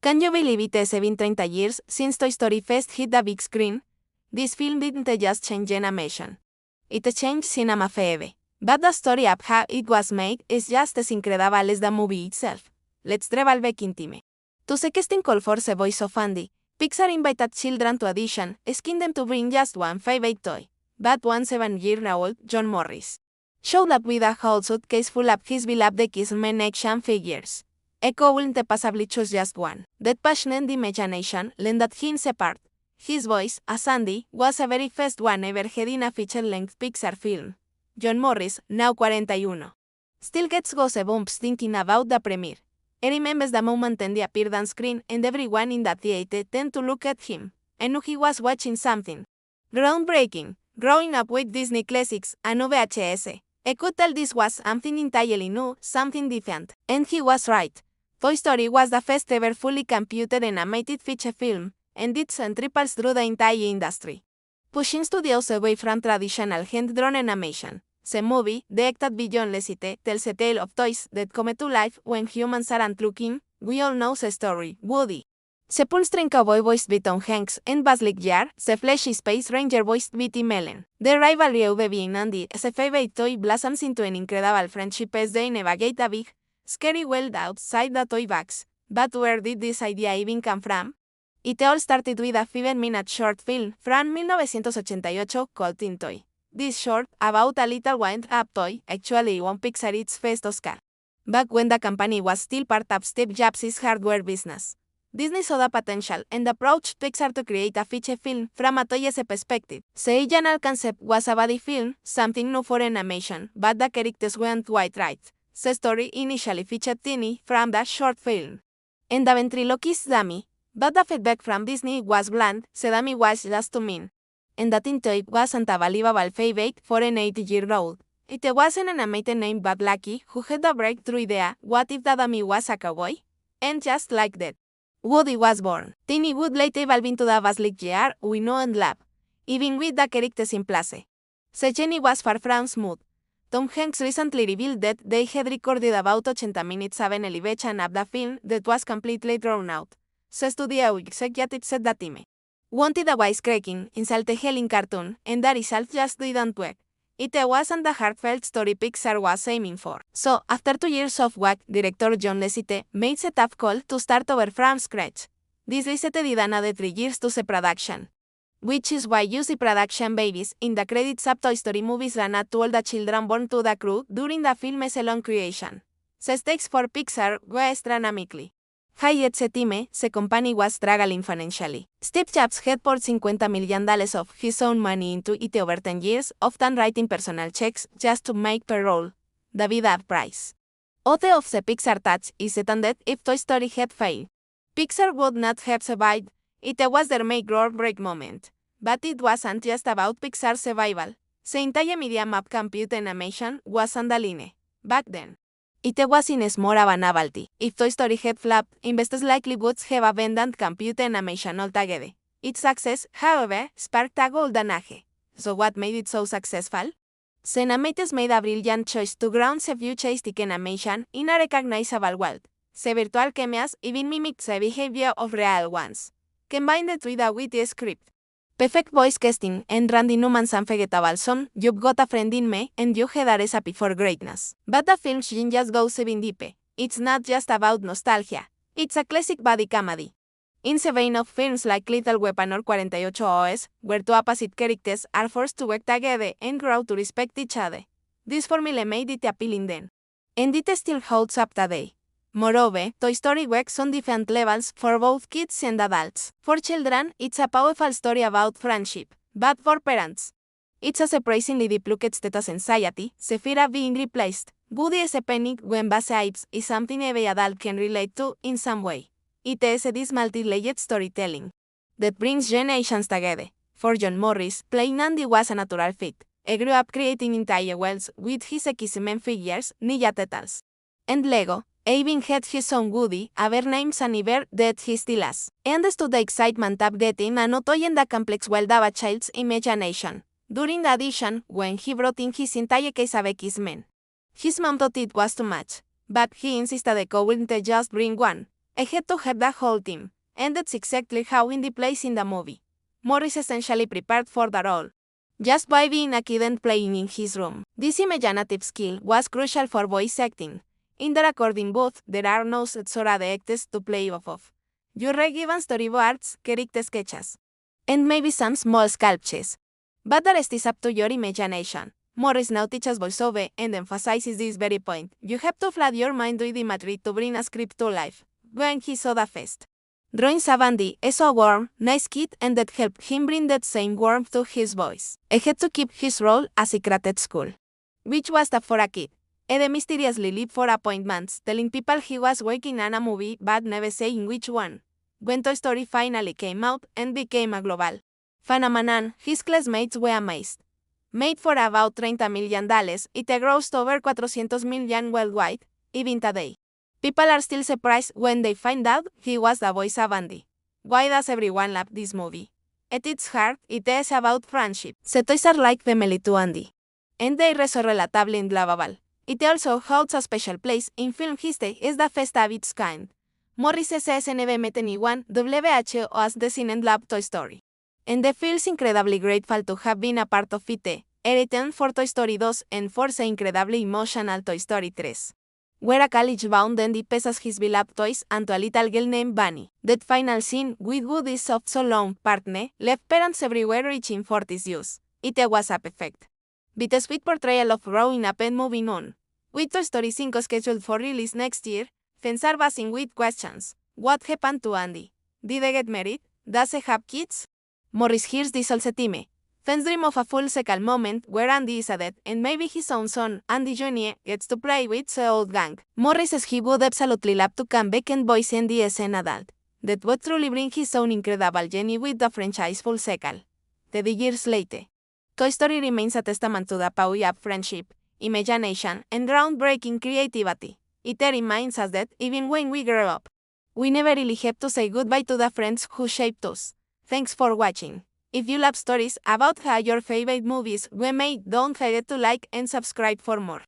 Can you believe it's been 30 years since Toy Story first hit the big screen? This film didn't just change animation. It changed cinema forever. But the story of how it was made is just as incredible as the movie itself. Let's travel back in time. To the casting call for the voice of Andy, Pixar invited children to audition, asking them to bring just one favorite toy. But one 7-year-old, John Morris, showed up with a whole suitcase full of his beloved X-Men action figures. He couldn't possibly choose just one. That passionate imagination lended him apart. His voice, as Andy, was the very first one ever heard in a feature-length Pixar film. John Morris, now 41, still gets goosebumps thinking about the premiere. He remembers the moment Andy appeared on screen and everyone in the theater turned to look at him. I knew he was watching something groundbreaking. Growing up with Disney classics and VHS, I could tell this was something entirely new, something different. And he was right. Toy Story was the first ever fully computer animated feature film, and it sent ripples through the entire industry, pushing studios away from traditional hand-drawn animation. The movie, directed by John Lasseter, tells a tale of toys that come to life when humans aren't looking. We all know the story, Woody, the pull-string cowboy voiced by Tom Hanks, and Buzz Lightyear, the fleshy space ranger voiced by Tim Allen. The rivalry of Baby and Andy as a favorite toy blossoms into an incredible friendship as they navigate a big, scary world outside the toy box. But where did this idea even come from? It all started with a 5-minute short film from 1988 called Teen Toy. This short, about a little wind-up toy, actually won Pixar its first Oscar. Back when the company was still part of Steve Jobs' hardware business, Disney saw the potential and approached Pixar to create a feature film from a toy's perspective. The original concept was a buddy film, something new for animation, but the characters weren't quite right. The story initially featured Teeny from the short film, and the ventriloquist dummy, but the feedback from Disney was bland. The dummy was just too mean, and the Teen Toy wasn't a believable favorite for an 8-year-old. It was an animator named Bud Lucky who had the breakthrough idea: what if the dummy was a cowboy? And just like that, Woody was born. Teeny would later evolve into the Buzz Lightyear we know and love, even with the characters in place. The journey was far from smooth. Tom Hanks recently revealed that they had recorded about 80 minutes of an elevation of the film that was completely drawn out. The studio executive said the team wanted a wisecracking, insulting cartoon, and the result just didn't work. It wasn't the heartfelt story Pixar was aiming for. So, after 2 years of work, director John Lasseter made the tough call to start over from scratch. This resulted another 3 years to the production, which is why you see production babies in the credits of Toy Story movies ran to all the children born to the crew during the film's long creation. The stakes for Pixar were astronomically high at the time. The company was struggling financially. Steve Jobs had poured $50 million of his own money into it over 10 years, often writing personal checks just to make payroll the bid price. Other of the Pixar touch is that if Toy Story had failed, Pixar would not have survived. It was their make or break moment. But it wasn't just about Pixar's survival. The entire medium of computer animation was on the line. Back then, it wasn't more of a novelty. If Toy Story had flopped, investors likely would have abandoned computer animation altogether. Its success, however, sparked a golden age. So what made it so successful? The animators made a brilliant choice to ground the futuristic animation in a recognizable world. The virtual cameos even mimicked the behavior of real ones, combined it with a witty script, perfect voice casting, and Randy Newman's unforgettable song, "You've Got a Friend in Me," and you had a recipe for greatness. But the film's genius goes even deeper. It's not just about nostalgia. It's a classic buddy comedy. In the vein of films like Little Weapon or 48 OS, where two opposite characters are forced to work together and grow to respect each other. This formula made it appealing then, and it still holds up today. Moreover, Toy Story works on different levels for both kids and adults. For children, it's a powerful story about friendship. But for parents, it's a surprisingly deep look at status anxiety, the fear of being replaced. Woody is a panic when Buzz is something every adult can relate to in some way. It is this multi-layered storytelling that brings generations together. For John Morris, playing Andy was a natural fit. He grew up creating entire worlds with his X-Men figures, Ninja Turtles, and Lego. He even had his own Woody, ever named Sunnybear, that he still has. He understood the excitement of getting a new toy in the complex world of a child's imagination. During the audition, when he brought in his entire case of X-Men, his mom thought it was too much, but he insisted they couldn't just bring one. I had to have the whole team, and that's exactly how Indy plays in the movie. Morris essentially prepared for the role, just by being a kid and playing in his room. This imaginative skill was crucial for voice acting. In the recording booth, there are no sets or actors to play off of. You're given storyboards, character sketches, and maybe some small sculptures. But the rest is up to your imagination. Morris now teaches voiceover and emphasizes this very point. You have to flood your mind with imagery to bring a script to life. When he saw the fest, drawing Savandi is a warm, nice kid, and that helped him bring that same warmth to his voice. I had to keep his role a secret at school, which was tough for a kid. Ed mysteriously leave for appointments, telling people he was working on a movie but never saying which one. When Toy Story finally came out and became a global phenomenon, his classmates were amazed. Made for about $30 million, it grossed over $400 million worldwide, even today. People are still surprised when they find out he was the voice of Andy. Why does everyone love this movie? At its heart, it is about friendship. The toys are like family to Andy, and they are so relatable and lovable. It also holds a special place in film history as the first of its kind. Morris SNB-21 WHO as the scene and love Toy Story. And they feels incredibly grateful to have been a part of it, everything for Toy Story 2 and for the incredibly emotional Toy Story 3. Where a college-bound Andy passes his beloved toys onto a little girl named Bunny. That final scene with Woody's soft so long partner left parents everywhere reaching for this use. It was a perfect bittersweet portrayal of growing up and moving on. With Toy Story 5 scheduled for release next year, fans are buzzing with questions. What happened to Andy? Did he get married? Does he have kids? Morris hears this all the time. Fans dream of a full circle moment where Andy is dead and maybe his own son, Andy Jr., gets to play with the old gang. Morris says he would absolutely love to come back and voice Andy as an adult. That would truly bring his own incredible journey with the franchise full circle. 30 years later, Toy Story remains a testament to the power of friendship, imagination, and groundbreaking creativity. It reminds us that, even when we grow up, we never really have to say goodbye to the friends who shaped us. Thanks for watching. If you love stories about how your favorite movies were made, don't forget to like and subscribe for more.